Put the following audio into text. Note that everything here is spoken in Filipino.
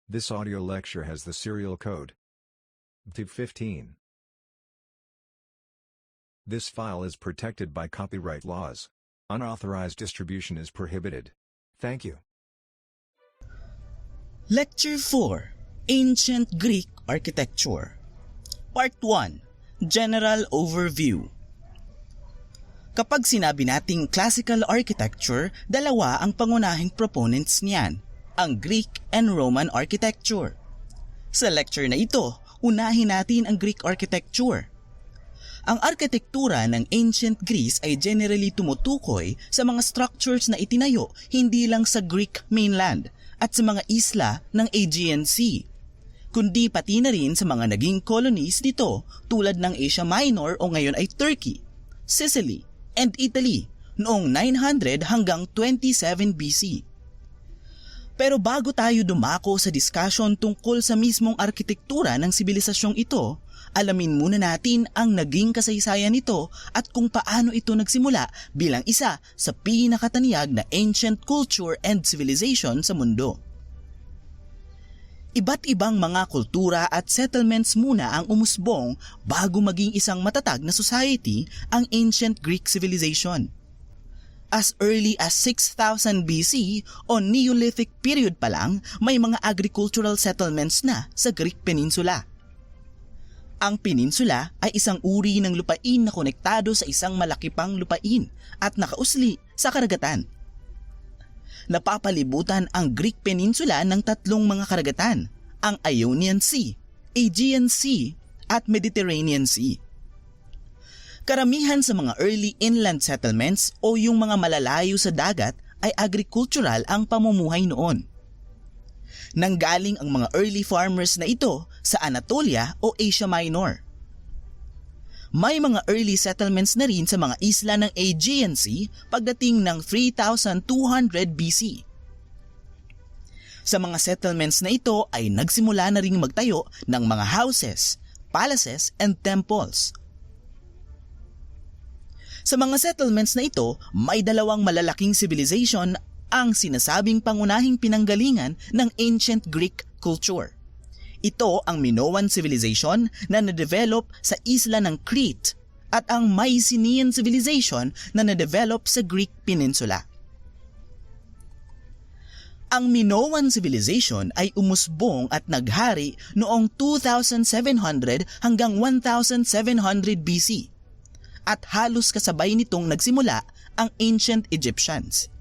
This audio lecture has the serial code TIB15. This file is protected by copyright laws. Unauthorized distribution is prohibited. Thank you. Lecture 4, Ancient Greek Architecture. Part 1, General Overview. Kapag sinabi nating classical architecture, dalawa ang pangunahing proponents niyan, ang Greek and Roman architecture. Sa lecture na ito, unahin natin ang Greek architecture. Ang arkitektura ng ancient Greece ay generally tumutukoy sa mga structures na itinayo hindi lang sa Greek mainland at sa mga isla ng Aegean Sea, kundi pati na rin sa mga naging colonies dito tulad ng Asia Minor o ngayon ay Turkey, Sicily, and Italy noong 900 hanggang 27 BC. Pero bago tayo dumako sa discussion tungkol sa mismong arkitektura ng sibilisasyong ito, alamin muna natin ang naging kasaysayan nito at kung paano ito nagsimula bilang isa sa pinakataniyag na ancient culture and civilization sa mundo. Iba't ibang mga kultura at settlements muna ang umusbong bago maging isang matatag na society ang ancient Greek civilization. As early as 6000 BC o Neolithic period pa lang, may mga agricultural settlements na sa Greek Peninsula. Ang peninsula ay isang uri ng lupain na konektado sa isang malaki pang lupain at nakausli sa karagatan. Napapalibutan ang Greek Peninsula ng tatlong mga karagatan, ang Ionian Sea, Aegean Sea at Mediterranean Sea. Karamihan sa mga early inland settlements o yung mga malalayo sa dagat ay agricultural ang pamumuhay noon. Nanggaling ang mga early farmers na ito sa Anatolia o Asia Minor. May mga early settlements na rin sa mga isla ng Aegean Sea pagdating ng 3200 BC. Sa mga settlements na ito ay nagsimula na ring magtayo ng mga houses, palaces, and temples. Sa mga settlements na ito, may dalawang malalaking civilization ang sinasabing pangunahing pinanggalingan ng ancient Greek culture. Ito ang Minoan civilization na na-develop sa isla ng Crete at ang Mycenaean civilization na na-develop sa Greek Peninsula. Ang Minoan civilization ay umusbong at naghari noong 2700 hanggang 1700 BC at halos kasabay nitong nagsimula ang ancient Egyptians.